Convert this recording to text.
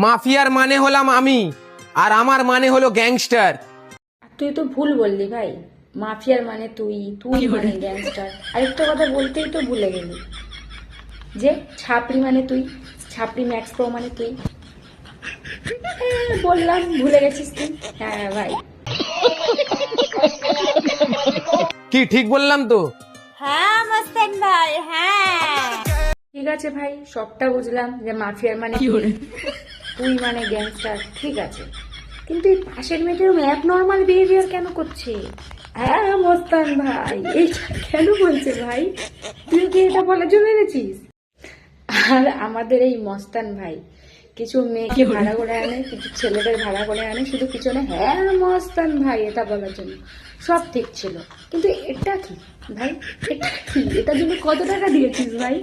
মাফিয়ার মানে হলাম আমি, আর আমার মানে হলো গ্যাংস্টার। তুই তো ভুল বললি ভাই, মাফিয়ার মানে তুই, তুই মানে গ্যাংস্টার। আরেকটা কথা বলতেই তো ভুলে গেলি, যে ছাপড়ি মানে তুই, ছাপড়ি ম্যাক্স প্রো মানে তুই। বললাম ভুলে গেছিস তুই। হ্যাঁ ভাই। কি ঠিক বললাম তো? হ্যাঁ মস্তান ভাই, হ্যাঁ। ঠিক আছে ভাই, সবটা বুঝলাম যে মাফিয়ার মানে তুই, তুই মানে গ্যাংস্টার, ঠিক আছে। কিন্তু এই পাশের মেয়েটা অ্যাব নর্মাল বিহেভিয়ার কেন করছে? হ্যাঁ মস্তান ভাই, এইটা কেন বলছে ভাই? তুই কি এটা বলার জন্য এনেছিস? আর আমাদের এই মস্তান ভাই কিছু মেয়েকে ভাড়া করে আনে, কিছু ছেলেদের ভাড়া করে আনে, শুধু পিছনে হ্যাঁ মস্তান ভাই এটা বলার জন্য। সব ঠিক ছিল, কিন্তু এটা কি ভাই? এটা কি? এটার জন্য কত টাকা দিয়েছিস ভাই?